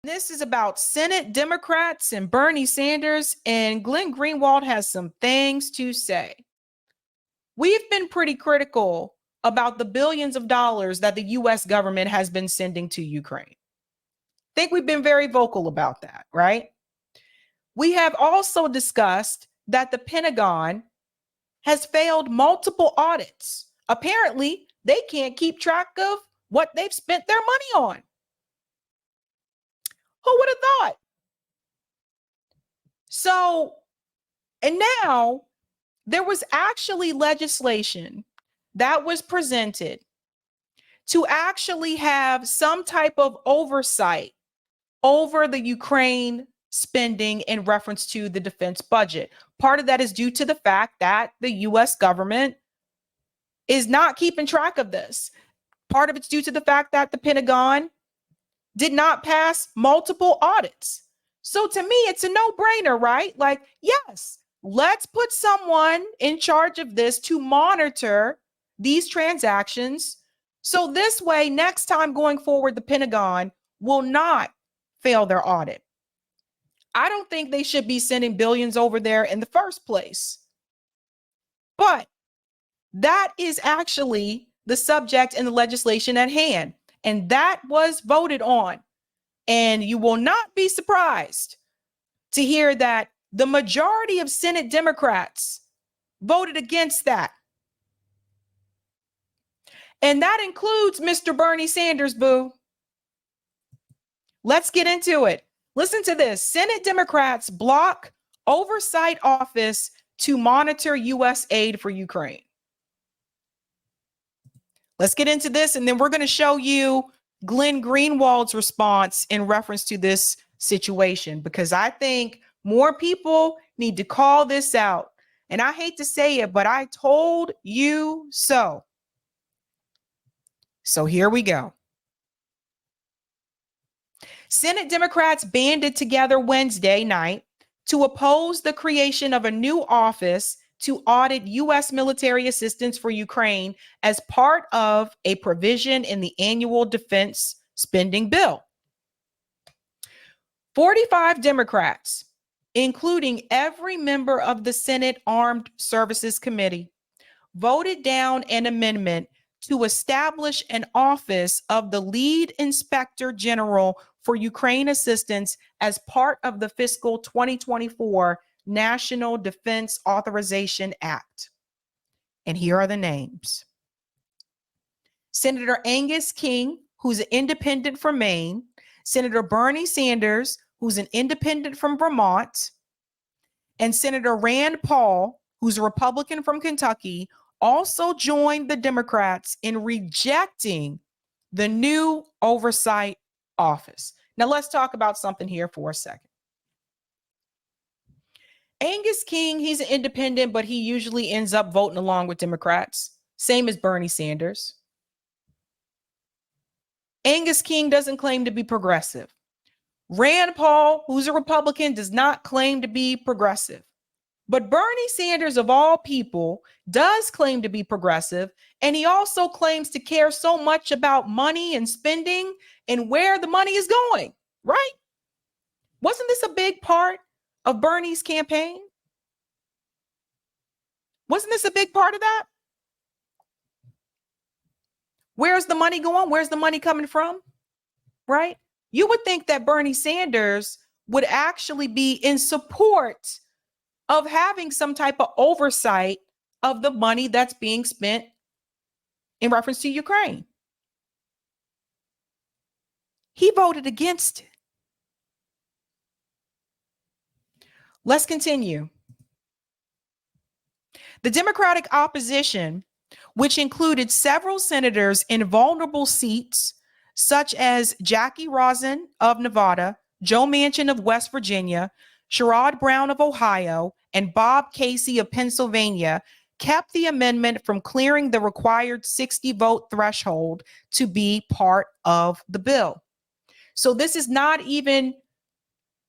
This is about Senate Democrats and Bernie Sanders, and Glenn Greenwald has some things to say. We've been pretty critical about the billions of dollars that the U.S. government has been sending to Ukraine. I think we've been very vocal about that, right? We have also discussed that the Pentagon has failed multiple audits. Apparently, they can't keep track of what they've spent their money on. Who would have thought? So, and now there was actually legislation that was presented to actually have some type of oversight over the Ukraine spending in reference to the defense budget. Part of that is due to the fact that the US government is not keeping track of this. Part of it's due to the fact that the Pentagon did not pass multiple audits. So to me, it's a no-brainer, right? Like, yes, let's put someone in charge of this to monitor these transactions. So this way, next time going forward, the Pentagon will not fail their audit. I don't think they should be sending billions over there in the first place. But that is actually the subject in the legislation at hand. And that was voted on. And you will not be surprised to hear that the majority of Senate Democrats voted against that. And that includes Mr. Bernie Sanders, boo. Let's get into it. Listen to this. Senate Democrats block oversight office to monitor U.S. aid for Ukraine. Let's get into this, and then we're going to show you Glenn Greenwald's response in reference to this situation, because I think more people need to call this out. And I hate to say it, but I told you so. So here we go. Senate Democrats banded together Wednesday night to oppose the creation of a new office to audit U.S. military assistance for Ukraine as part of a provision in the annual defense spending bill. 45 Democrats, including every member of the Senate Armed Services Committee, voted down an amendment to establish an office of the lead inspector general for Ukraine assistance as part of the fiscal 2024 National Defense Authorization Act. And here are the names. Senator Angus King, who's an independent from Maine, Senator Bernie Sanders, who's an independent from Vermont, and Senator Rand Paul, who's a Republican from Kentucky, also joined the Democrats in rejecting the new oversight office. Now let's talk about something here for a second. Angus King, he's an independent, but he usually ends up voting along with Democrats. Same as Bernie Sanders. Angus King doesn't claim to be progressive. Rand Paul, who's a Republican, does not claim to be progressive. But Bernie Sanders, of all people, does claim to be progressive. And he also claims to care so much about money and spending and where the money is going, right? Wasn't this a big part of Bernie's campaign? Wasn't this a big part of that? Where's the money going? Where's the money coming from? Right? You would think that Bernie Sanders would actually be in support of having some type of oversight of the money that's being spent in reference to Ukraine. He voted against it. Let's continue. The Democratic opposition, which included several senators in vulnerable seats, such as Jackie Rosen of Nevada, Joe Manchin of West Virginia, Sherrod Brown of Ohio, and Bob Casey of Pennsylvania, kept the amendment from clearing the required 60-vote threshold to be part of the bill. So this is not even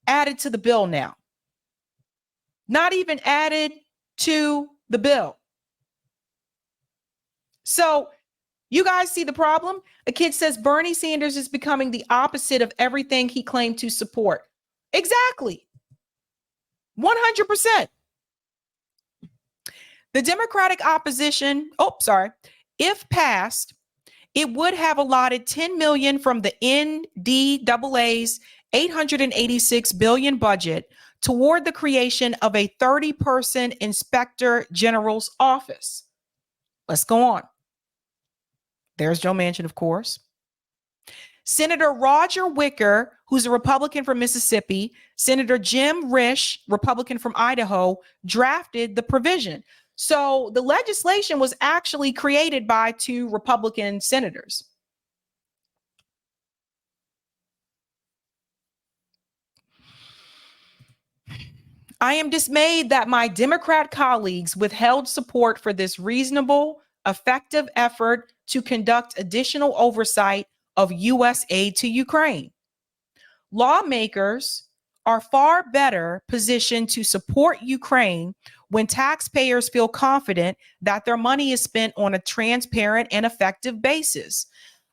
added to the bill now. Not even added to the bill. So You guys see the problem? A kid says Bernie Sanders is becoming the opposite of everything he claimed to support. Exactly. 100%. The Democratic opposition, if passed, it would have allotted 10 million from the NDAA's 886 billion budget toward the creation of a 30-person inspector general's office. Let's go on. There's Joe Manchin, of course. Senator Roger Wicker, who's a Republican from Mississippi, Senator Jim Risch, Republican from Idaho, drafted the provision. So the legislation was actually created by 2 Republican senators. I am dismayed that my Democrat colleagues withheld support for this reasonable, effective effort to conduct additional oversight of U.S. aid to Ukraine. Lawmakers are far better positioned to support Ukraine when taxpayers feel confident that their money is spent on a transparent and effective basis.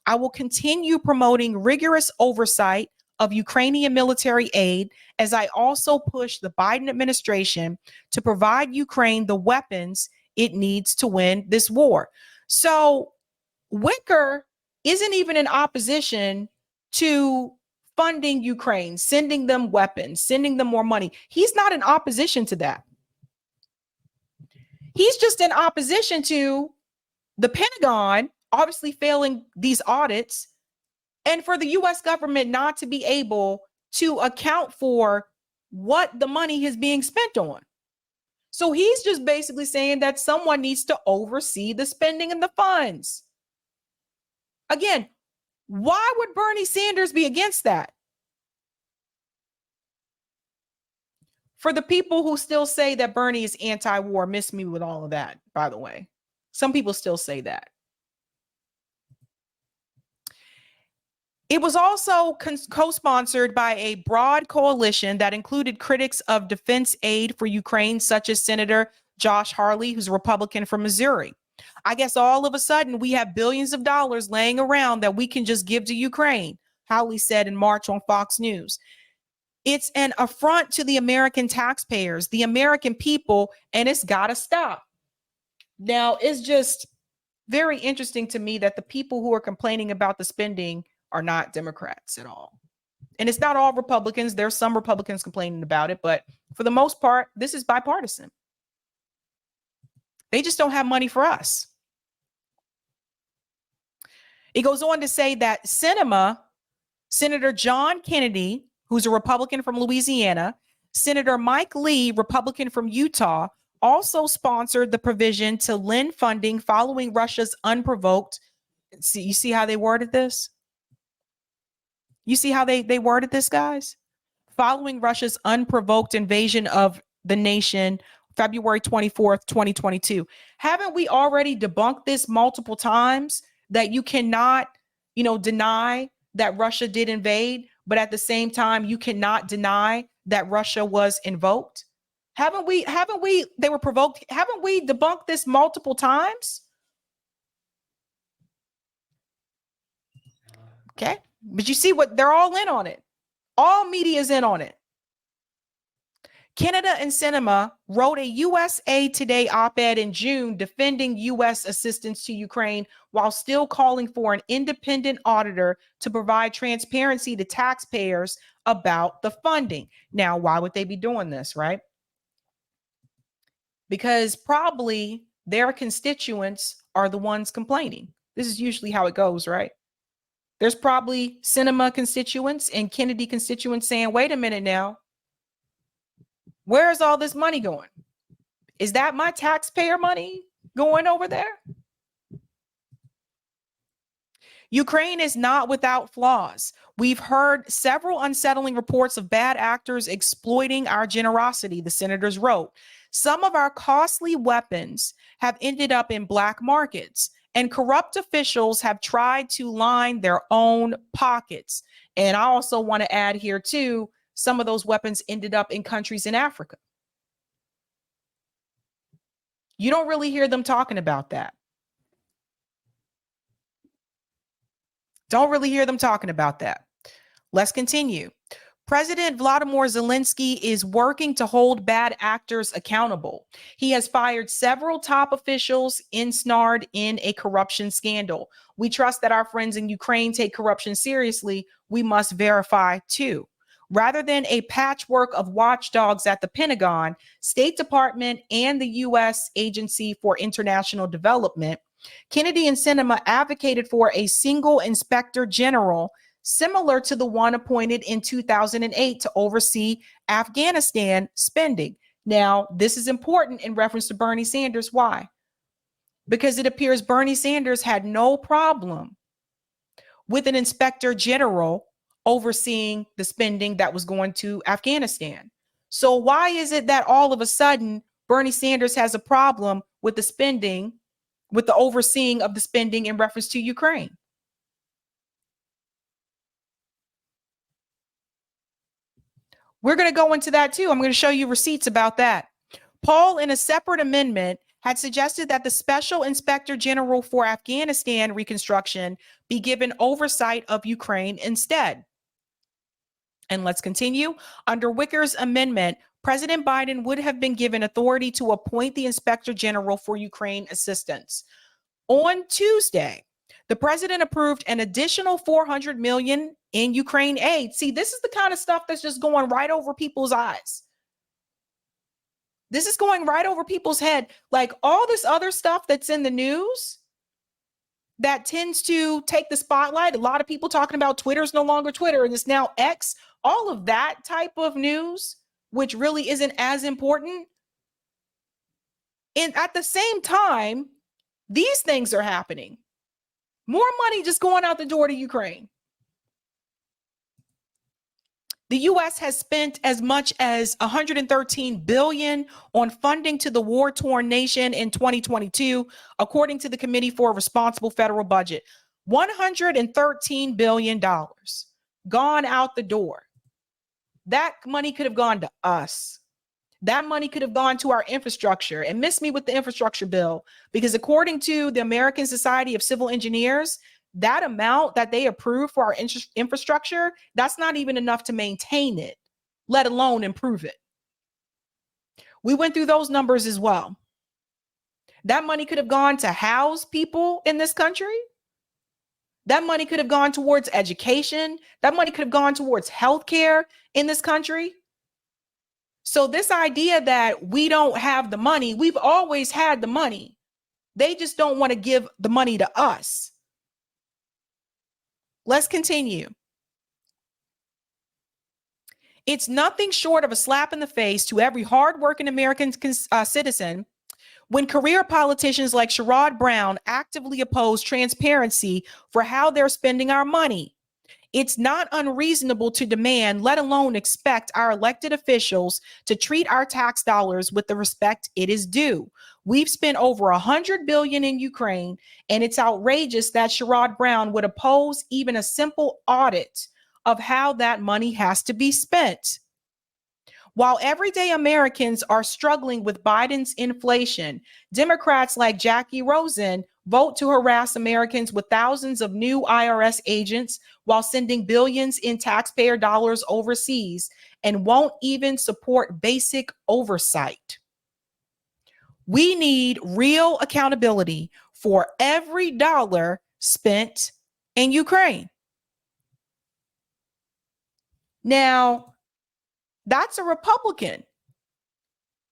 I will continue promoting rigorous oversight of Ukrainian military aid as I also push the Biden administration to provide Ukraine the weapons it needs to win this war. So Wicker isn't even in opposition to funding Ukraine, sending them weapons, sending them more money. He's not in opposition to that. He's just in opposition to the Pentagon obviously failing these audits and for the US government not to be able to account for what the money is being spent on. So he's just basically saying that someone needs to oversee the spending and the funds. Again, why would Bernie Sanders be against that? For the people who still say that Bernie is anti-war, miss me with all of that, by the way. Some people still say that. It was also co-sponsored by a broad coalition that included critics of defense aid for Ukraine, such as Senator Josh Hawley, who's a Republican from Missouri. I guess all of a sudden we have billions of dollars laying around that we can just give to Ukraine, Hawley said in March on Fox News. It's an affront to the American taxpayers, the American people, and it's got to stop. Now, it's just very interesting to me that the people who are complaining about the spending are not Democrats at all. And it's not all Republicans. There's some Republicans complaining about it, but for the most part, this is bipartisan. They just don't have money for us. It goes on to say that Senator John Kennedy, who's a Republican from Louisiana, Senator Mike Lee, Republican from Utah, also sponsored the provision to lend funding following Russia's unprovoked. See, you see how they worded this? You see how they worded this, guys? Following Russia's unprovoked invasion of the nation, February 24th, 2022. Haven't we already debunked this multiple times that you cannot, deny that Russia did invade, but at the same time, you cannot deny that Russia was invoked? Haven't we, they were provoked? Haven't we debunked this multiple times? Okay. But you see what they're all in on it. All media is in on it. Canada and Sinema wrote a USA Today op-ed in June defending U.S. assistance to Ukraine while still calling for an independent auditor to provide transparency to taxpayers about the funding. Now, why would they be doing this, right? Because probably their constituents are the ones complaining. This is usually how it goes, right? There's probably Sinema constituents and Kennedy constituents saying, wait a minute now, where is all this money going? Is that my taxpayer money going over there? Ukraine is not without flaws. We've heard several unsettling reports of bad actors exploiting our generosity, the senators wrote. Some of our costly weapons have ended up in black markets, and corrupt officials have tried to line their own pockets. And I also want to add here, too, some of those weapons ended up in countries in Africa. You don't really hear them talking about that. Don't really hear them talking about that. Let's continue. President Vladimir Zelensky is working to hold bad actors accountable. He has fired several top officials ensnared in a corruption scandal. We trust that our friends in Ukraine take corruption seriously. We must verify too. Rather than a patchwork of watchdogs at the Pentagon, State Department, and the U.S. Agency for International Development, Kennedy and Sinema advocated for a single inspector general similar to the one appointed in 2008 to oversee Afghanistan spending. Now, this is important in reference to Bernie Sanders. Why? Because it appears Bernie Sanders had no problem with an inspector general overseeing the spending that was going to Afghanistan. So why is it that all of a sudden Bernie Sanders has a problem with the spending, with the overseeing of the spending in reference to Ukraine? We're going to go into that too. I'm going to show you receipts about that. Paul, in a separate amendment, had suggested that the Special Inspector General for Afghanistan reconstruction be given oversight of Ukraine instead. And let's continue. Under Wicker's amendment, President Biden would have been given authority to appoint the Inspector General for Ukraine assistance. On Tuesday, the president approved an additional $400 million in Ukraine aid. See, this is the kind of stuff that's just going right over people's eyes. This is going right over people's head. Like all this other stuff that's in the news that tends to take the spotlight. A lot of people talking about Twitter's no longer Twitter and it's now X. All of that type of news, which really isn't as important. And at the same time, these things are happening. More money just going out the door to Ukraine. The U.S. has spent as much as $113 billion on funding to the war-torn nation in 2022, according to the Committee for a Responsible Federal Budget. $113 billion gone out the door. That money could have gone to us. That money could have gone to our infrastructure. And miss me with the infrastructure bill, because according to the American Society of Civil Engineers, that amount that they approve for our infrastructure, that's not even enough to maintain it, let alone improve it. We went through those numbers as well. That money could have gone to house people in this country. That money could have gone towards education. That money could have gone towards healthcare in this country. So this idea that we don't have the money, we've always had the money. They just don't want to give the money to us. Let's continue. It's nothing short of a slap in the face to every hardworking American citizen when career politicians like Sherrod Brown actively oppose transparency for how they're spending our money. It's not unreasonable to demand, let alone expect, our elected officials to treat our tax dollars with the respect it is due. We've spent over $100 billion in Ukraine, and it's outrageous that Sherrod Brown would oppose even a simple audit of how that money has to be spent. While everyday Americans are struggling with Biden's inflation, Democrats like Jackie Rosen vote to harass Americans with thousands of new IRS agents while sending billions in taxpayer dollars overseas, and won't even support basic oversight. We need real accountability for every dollar spent in Ukraine. Now, that's a Republican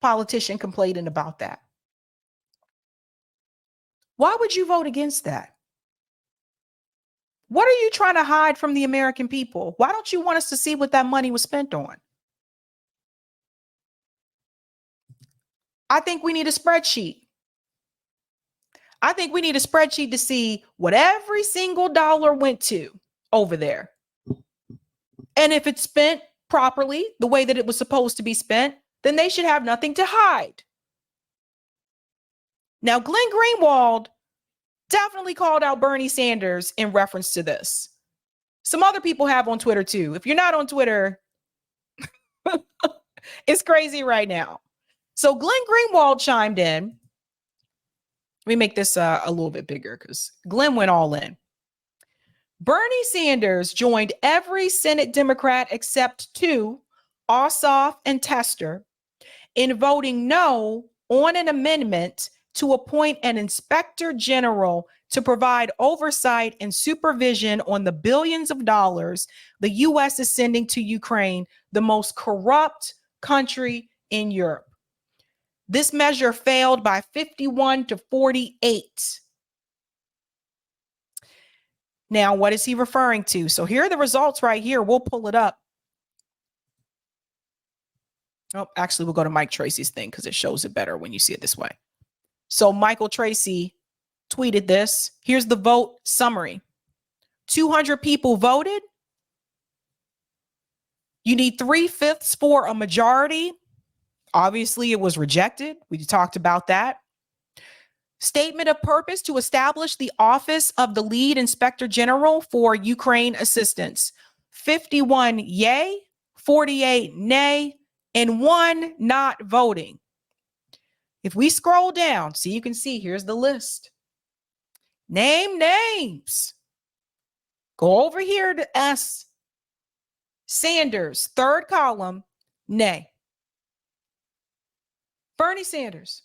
politician complaining about that. Why would you vote against that? What are you trying to hide from the American people? Why don't you want us to see what that money was spent on? I think we need a spreadsheet. I think we need a spreadsheet to see what every single dollar went to over there. And if it's spent properly, the way that it was supposed to be spent, then they should have nothing to hide. Now, Glenn Greenwald definitely called out Bernie Sanders in reference to this. Some other people have on Twitter too. If you're not on Twitter, it's crazy right now. So Glenn Greenwald chimed in. Let me make this a little bit bigger because Glenn went all in. Bernie Sanders joined every Senate Democrat except two, Ossoff and Tester, in voting no on an amendment to appoint an inspector general to provide oversight and supervision on the billions of dollars the U.S. is sending to Ukraine, the most corrupt country in Europe. This measure failed by 51 to 48. Now, what is he referring to? So here are the results right here. We'll pull it up. Oh, actually, we'll go to Mike Tracy's thing because it shows it better when you see it this way. So Michael Tracy tweeted this. Here's the vote summary. 200 people voted. You need 3/5 for a majority. Obviously, it was rejected. We talked about that. Statement of purpose to establish the office of the lead inspector general for Ukraine assistance. 51 yay, 48 nay, and 1 not voting. If we scroll down, so you can see, here's the list. Name names. Go over here to S. Sanders, third column, nay. Bernie Sanders.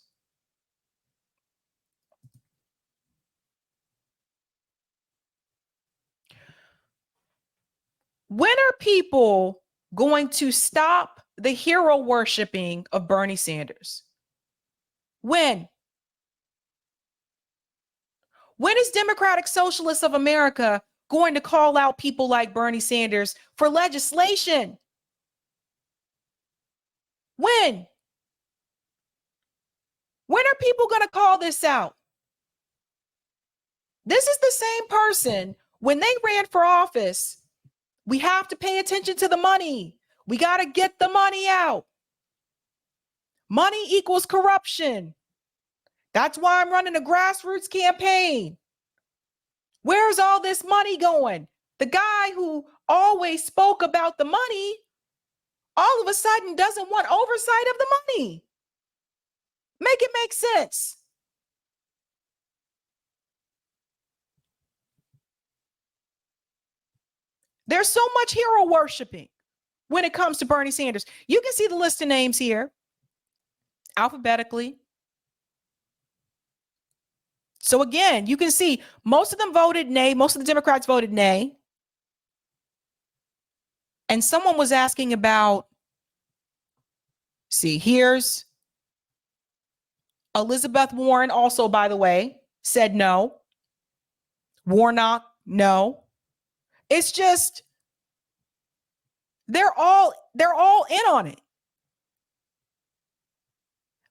When are people going to stop the hero worshiping of Bernie Sanders? When? When is Democratic Socialists of America going to call out people like Bernie Sanders for legislation? When? When are people going to call this out? This is the same person when they ran for office. We have to pay attention to the money. We got to get the money out. Money equals corruption. That's why I'm running a grassroots campaign. Where's all this money going? The guy who always spoke about the money, all of a sudden doesn't want oversight of the money. Make it make sense. There's so much hero worshiping when it comes to Bernie Sanders. You can see the list of names here alphabetically. So again, you can see most of them voted nay. Most of the Democrats voted nay. And someone was asking about, see, here's Elizabeth Warren also, by the way, said no. Warnock, no. It's just, they're all in on it.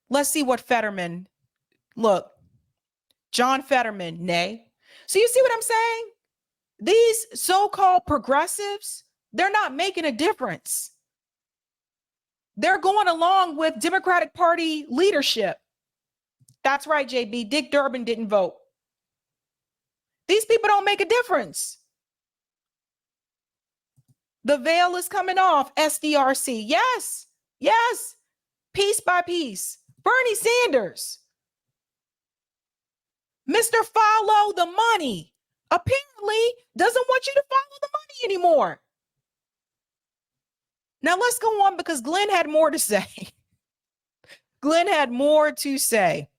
Let's see what Fetterman, look, John Fetterman, nay. So you see what I'm saying? These so-called progressives, they're not making a difference. They're going along with Democratic Party leadership. That's right, JB. Dick Durbin didn't vote. These people don't make a difference. The veil is coming off, SDRC. Yes, yes, piece by piece. Bernie Sanders, Mr. Follow the Money, apparently doesn't want you to follow the money anymore. Now let's go on because Glenn had more to say. Glenn had more to say.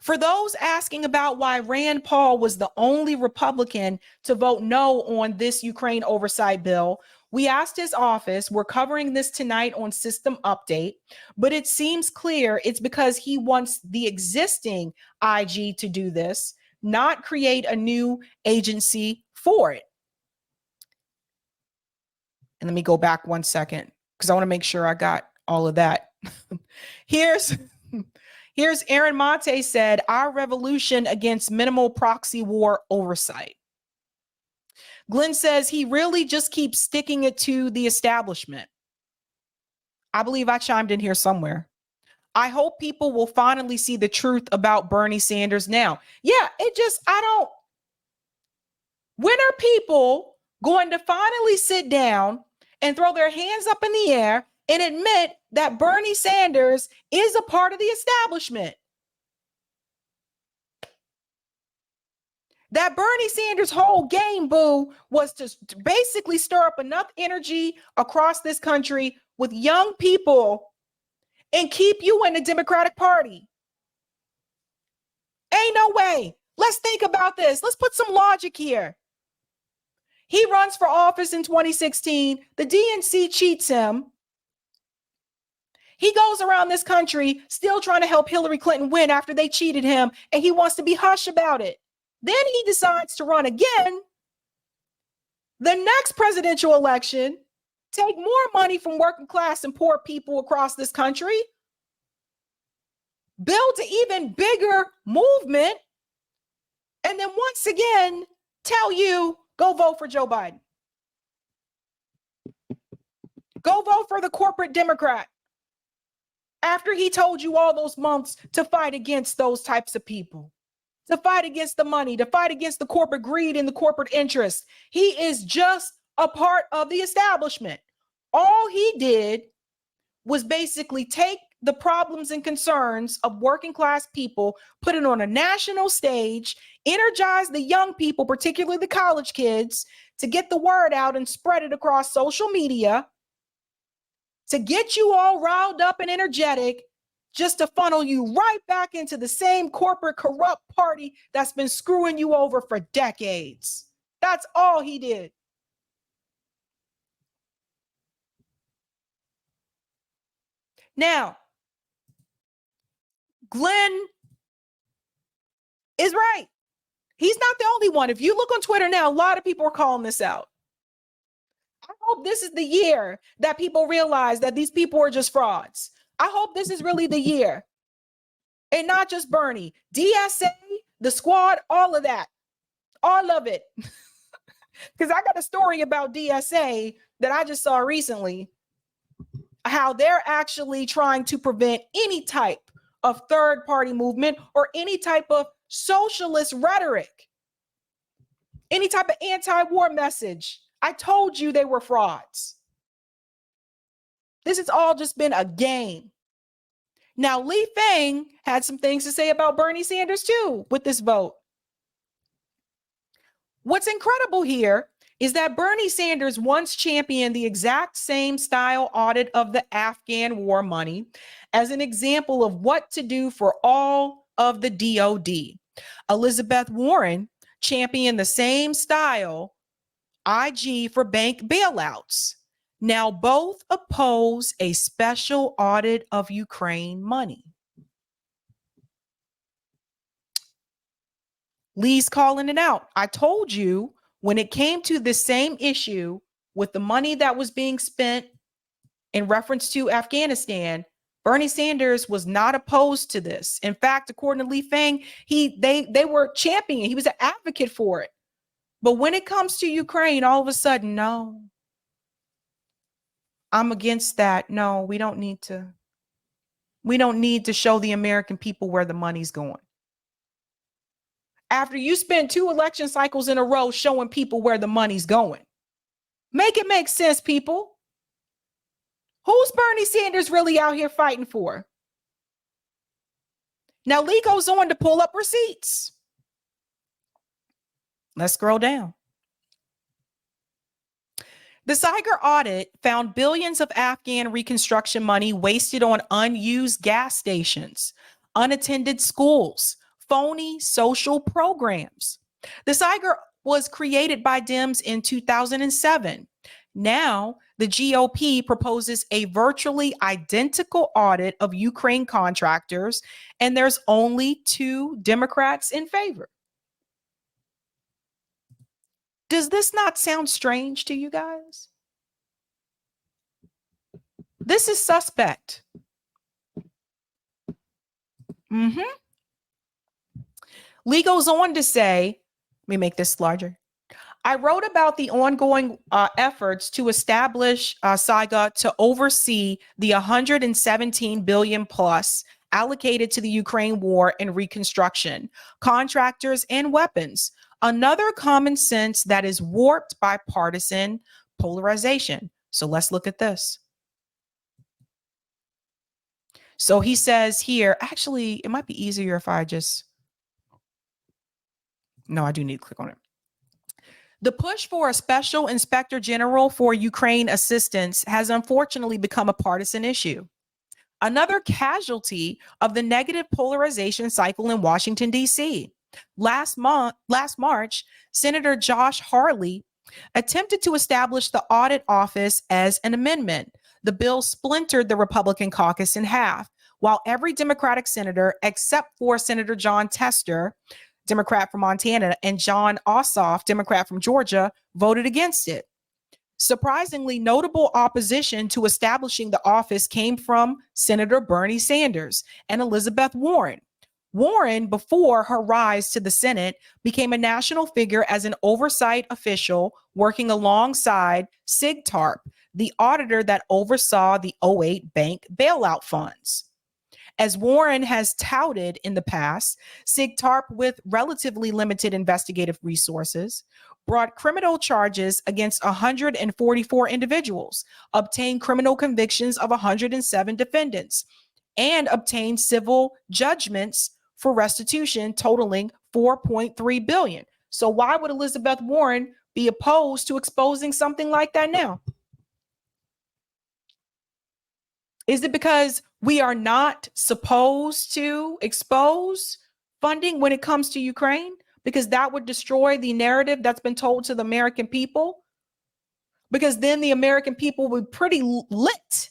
For those asking about why Rand Paul was the only Republican to vote no on this Ukraine oversight bill, we asked his office. We're covering this tonight on System Update, but it seems clear it's because he wants the existing IG to do this, not create a new agency for it. And let me go back 1 second because I want to make sure I got all of that. Here's Aaron Monte said, our revolution against minimal proxy war oversight. Glenn says he really just keeps sticking it to the establishment. I believe I chimed in here somewhere. I hope people will finally see the truth about Bernie Sanders now. Yeah, when are people going to finally sit down and throw their hands up in the air and admit that Bernie Sanders is a part of the establishment? That Bernie Sanders' whole game, boo, was to basically stir up enough energy across this country with young people and keep you in the Democratic Party. Ain't no way. Let's think about this. Let's put some logic here. He runs for office in 2016. The DNC cheats him. He goes around this country still trying to help Hillary Clinton win after they cheated him, and he wants to be hush about it. Then he decides to run again. The next presidential election, take more money from working class and poor people across this country, build an even bigger movement, and then once again tell you, go vote for Joe Biden. Go vote for the corporate Democrat. After he told you all those months to fight against those types of people, to fight against the money, to fight against the corporate greed and the corporate interest. He is just a part of the establishment. All he did was basically take the problems and concerns of working class people, put it on a national stage, energize the young people, particularly the college kids, to get the word out and spread it across social media, to get you all riled up and energetic, just to funnel you right back into the same corporate corrupt party that's been screwing you over for decades. That's all he did. Now, Glenn is right. He's not the only one. If you look on Twitter now, a lot of people are calling this out. I hope this is the year that people realize that these people are just frauds. I hope this is really the year. And not just Bernie. DSA, the squad, all of that. All of it. Because I got a story about DSA that I just saw recently. How they're actually trying to prevent any type of third-party movement or any type of socialist rhetoric. Any type of anti-war message. I told you they were frauds. This has all just been a game. Now, Lee Fang had some things to say about Bernie Sanders too with this vote. What's incredible here is that Bernie Sanders once championed the exact same style audit of the Afghan war money as an example of what to do for all of the DOD. Elizabeth Warren championed the same style IG for bank bailouts. Now both oppose a special audit of Ukraine money. Lee's calling it out. I told you when it came to the same issue with the money that was being spent in reference to Afghanistan, Bernie Sanders was not opposed to this. In fact, according to Lee Fang, they were championing. He was an advocate for it. But when it comes to Ukraine, all of a sudden, no, I'm against that. No, we don't need to. We don't need to show the American people where the money's going. After you spend 2 election cycles in a row showing people where the money's going. Make it make sense, people. Who's Bernie Sanders really out here fighting for? Now, Lee goes on to pull up receipts. Let's scroll down. The Saiger audit found billions of Afghan reconstruction money wasted on unused gas stations, unattended schools, phony social programs. The Saiger was created by Dems in 2007. Now, the GOP proposes a virtually identical audit of Ukraine contractors, and there's only 2 Democrats in favor. Does this not sound strange to you guys? This is suspect. Lee goes on to say, let me make this larger. I wrote about the ongoing efforts to establish Saiga to oversee the 117 billion plus allocated to the Ukraine war and reconstruction, contractors and weapons. Another common sense that is warped by partisan polarization. So let's look at this. So he says here, actually, it might be easier if I just No, I do need to click on it. The push for a special inspector general for Ukraine assistance has unfortunately become a partisan issue. Another casualty of the negative polarization cycle in Washington, D.C. Last March, Senator Josh Hawley attempted to establish the audit office as an amendment. The bill splintered the Republican caucus in half, while every Democratic senator, except for Senator Jon Tester, Democrat from Montana, and Jon Ossoff, Democrat from Georgia, voted against it. Surprisingly, notable opposition to establishing the office came from Senator Bernie Sanders and Elizabeth Warren. Warren, before her rise to the Senate, became a national figure as an oversight official working alongside SIGTARP, the auditor that oversaw the '08 bank bailout funds. As Warren has touted in the past, SIGTARP, with relatively limited investigative resources, brought criminal charges against 144 individuals, obtained criminal convictions of 107 defendants, and obtained civil judgments for restitution totaling $4.3 billion. So why would Elizabeth Warren be opposed to exposing something like that now? Is it because we are not supposed to expose funding when it comes to Ukraine? Because that would destroy the narrative that's been told to the American people? Because then the American people would be pretty lit.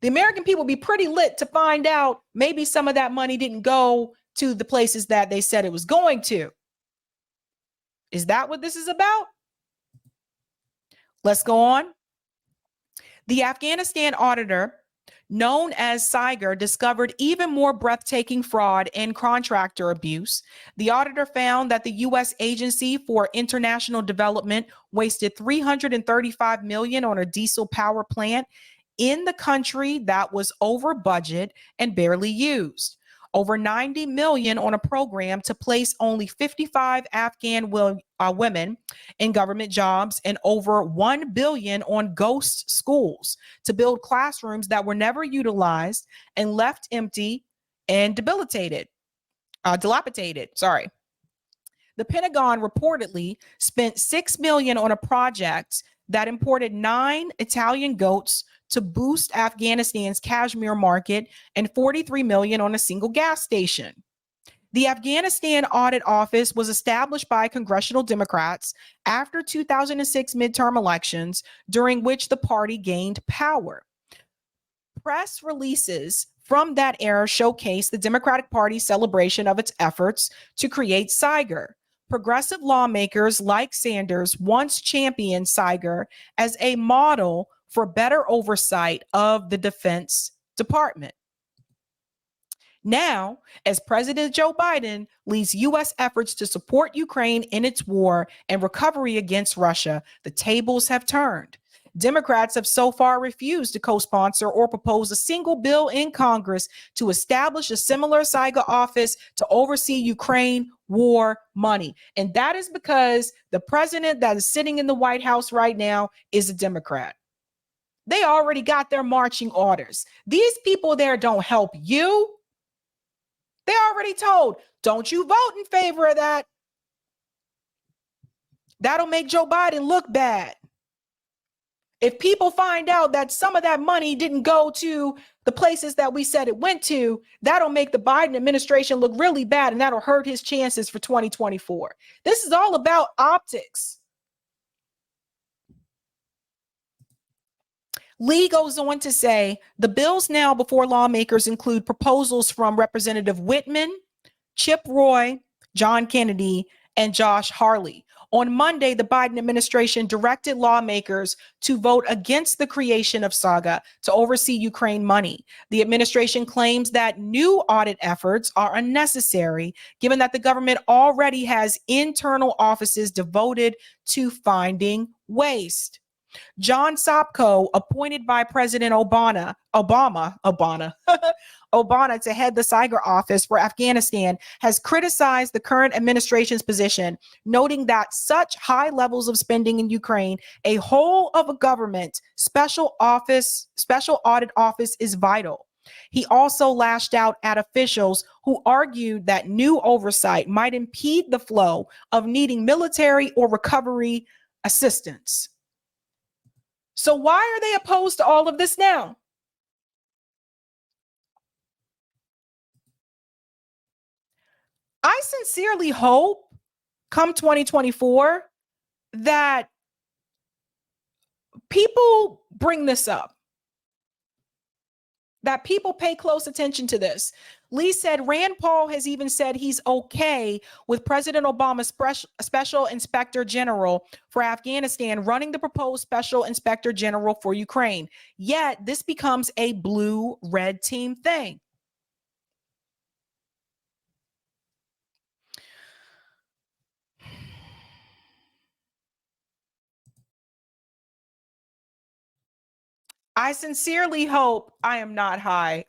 The American people would be pretty lit to find out maybe some of that money didn't go to the places that they said it was going to. Is that what this is about? Let's go on. The Afghanistan auditor, known as Saiger, discovered even more breathtaking fraud and contractor abuse. The auditor found that the U.S. Agency for International Development wasted $335 million on a diesel power plant in the country that was over budget and barely used. Over $90 million on a program to place only 55 Afghan women in government jobs, and over $1 billion on ghost schools to build classrooms that were never utilized and left empty and dilapidated. The Pentagon reportedly spent $6 million on a project that imported 9 Italian goats to boost Afghanistan's Kashmir market, and $43 million on a single gas station. The Afghanistan Audit Office was established by congressional Democrats after 2006 midterm elections, during which the party gained power. Press releases from that era showcase the Democratic Party's celebration of its efforts to create Saiger. Progressive lawmakers like Sanders once championed Saiger as a model for better oversight of the Defense Department. Now, as President Joe Biden leads U.S. efforts to support Ukraine in its war and recovery against Russia, the tables have turned. Democrats have so far refused to co-sponsor or propose a single bill in Congress to establish a similar Saiger office to oversee Ukraine war money. And that is because the president that is sitting in the White House right now is a Democrat. They already got their marching orders. These people there don't help you. They already told, don't you vote in favor of that. That'll make Joe Biden look bad. If people find out that some of that money didn't go to the places that we said it went to, that'll make the Biden administration look really bad, and that'll hurt his chances for 2024. This is all about optics. Lee goes on to say, the bills now before lawmakers include proposals from Representative Whitman, Chip Roy, John Kennedy, and Josh Hawley. On Monday, the Biden administration directed lawmakers to vote against the creation of Saiger to oversee Ukraine money. The administration claims that new audit efforts are unnecessary, given that the government already has internal offices devoted to finding waste. John Sopko, appointed by President Obama to head the Saiger office for Afghanistan, has criticized the current administration's position, noting that such high levels of spending in Ukraine, a whole of a government special audit office is vital. He also lashed out at officials who argued that new oversight might impede the flow of needing military or recovery assistance. So why are they opposed to all of this now? I sincerely hope come 2024 that people bring this up, that people pay close attention to this. Lee said Rand Paul has even said he's okay with President Obama's special inspector general for Afghanistan running the proposed special inspector general for Ukraine. Yet this becomes a blue-red team thing. I sincerely hope I am not high,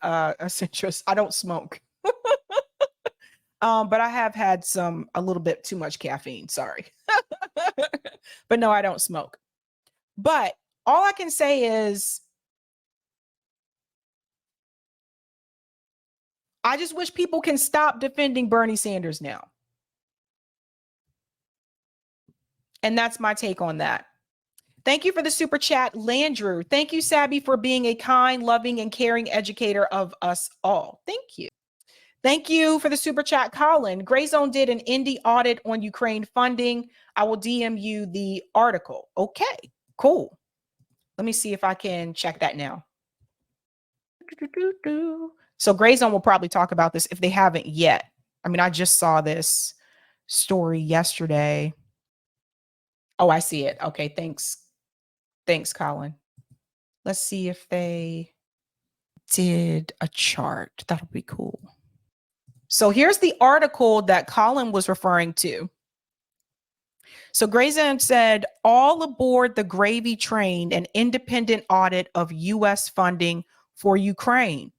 citrus. I don't smoke. But I have had a little bit too much caffeine. Sorry. But no, I don't smoke. But all I can say is I just wish people can stop defending Bernie Sanders now. And that's my take on that. Thank you for the super chat, Landrew. Thank you, Sabby, for being a kind, loving, and caring educator of us all. Thank you. Thank you for the super chat, Colin. Gray Zone did an indie audit on Ukraine funding. I will DM you the article. Okay, cool. Let me see if I can check that now. So Gray Zone will probably talk about this if they haven't yet. I mean, I just saw this story yesterday. Oh, I see it. Okay, thanks. Thanks, Colin. Let's see if they did a chart. That'll be cool. So here's the article that Colin was referring to. So Gray Zone said, all aboard the gravy train, an independent audit of U.S. funding for Ukraine.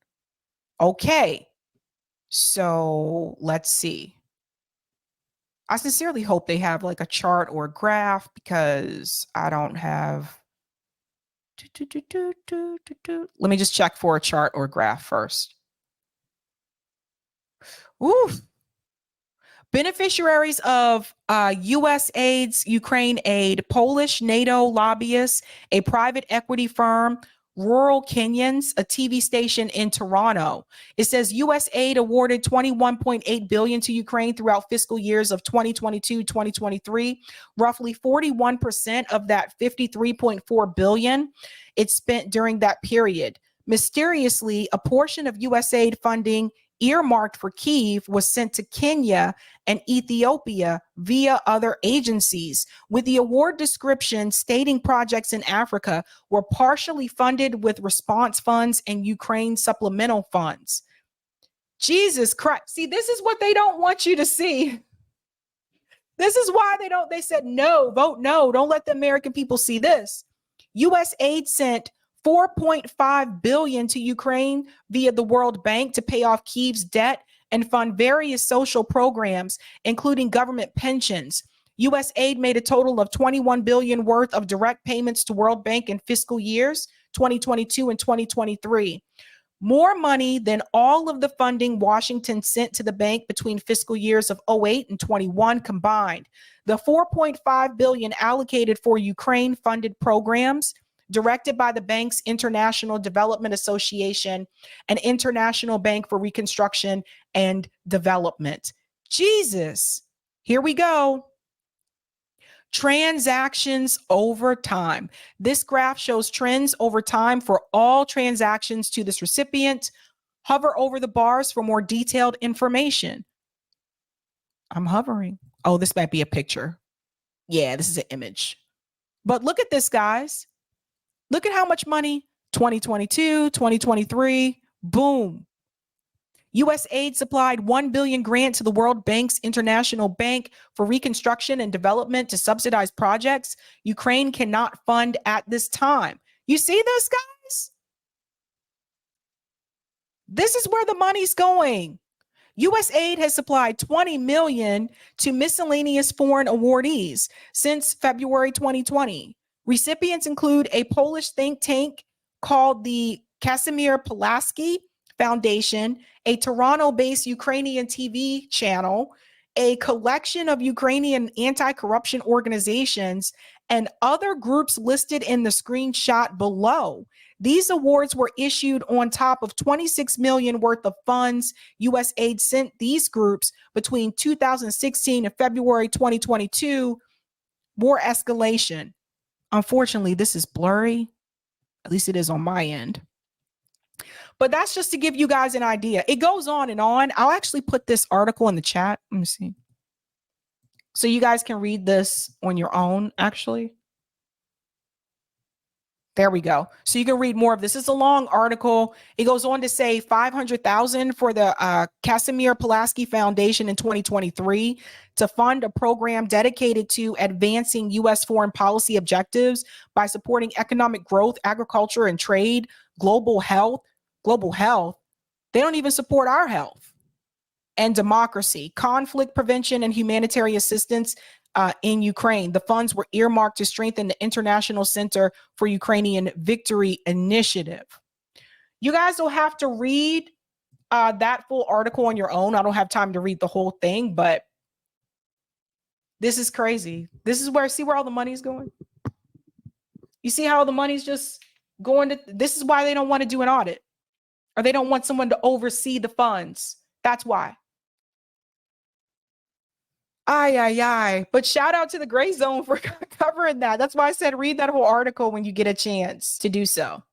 Okay, so let's see. I sincerely hope they have like a chart or a graph because I don't have. Let me just check for a chart or graph first. Ooh. Beneficiaries of U.S. AIDS, Ukraine aid, Polish NATO lobbyists, a private equity firm, Rural Kenyans, a TV station in Toronto. It says U.S. aid awarded $21.8 billion to Ukraine throughout fiscal years of 2022, 2023. Roughly 41% of that $53.4 billion it spent during that period. Mysteriously, a portion of U.S. aid funding earmarked for Kyiv was sent to Kenya and Ethiopia via other agencies, with the award description stating projects in Africa were partially funded with response funds and Ukraine supplemental funds. Jesus Christ. See, this is what they don't want you to see. This is why they said no, vote no. Don't let the American people see this. U.S. aid sent $4.5 billion to Ukraine via the World Bank to pay off Kyiv's debt and fund various social programs, including government pensions. U.S. aid made a total of $21 billion worth of direct payments to World Bank in fiscal years 2022 and 2023. More money than all of the funding Washington sent to the bank between fiscal years of 08 and 21 combined. The $4.5 billion allocated for Ukraine funded programs directed by the bank's International Development Association and International Bank for Reconstruction and Development. Jesus, here we go. Transactions over time. This graph shows trends over time for all transactions to this recipient. Hover over the bars for more detailed information. I'm hovering. Oh, this might be a picture. Yeah, this is an image. But look at this, guys. Look at how much money, 2022, 2023, boom. U.S. aid supplied $1 billion grant to the World Bank's International Bank for Reconstruction and Development to subsidize projects Ukraine cannot fund at this time. You see this, guys? This is where the money's going. U.S. aid has supplied $20 million to miscellaneous foreign awardees since February 2020. Recipients include a Polish think tank called the Casimir Pulaski Foundation, a Toronto-based Ukrainian TV channel, a collection of Ukrainian anti-corruption organizations, and other groups listed in the screenshot below. These awards were issued on top of 26 million worth of funds US aid sent these groups between 2016 and February 2022. More escalation. Unfortunately, this is blurry. At least it is on my end. But that's just to give you guys an idea. It goes on and on. I'll actually put this article in the chat. Let me see. So you guys can read this on your own, actually. There we go. So you can read more of this. It's a long article. It goes on to say 500,000 for the Casimir Pulaski Foundation in 2023 to fund a program dedicated to advancing U.S. foreign policy objectives by supporting economic growth, agriculture and trade, global health. They don't even support our health and democracy, conflict prevention and humanitarian assistance in Ukraine. The funds were earmarked to strengthen the International Center for Ukrainian Victory Initiative. You guys will have to read that full article on your own. I don't have time to read the whole thing, but this is crazy. This is where, see where all the money's going? You see how the money's just going to, this is why they don't want to do an audit, or they don't want someone to oversee the funds. That's why. But shout out to the Gray Zone for covering that. That's why I said read that whole article when you get a chance to do so.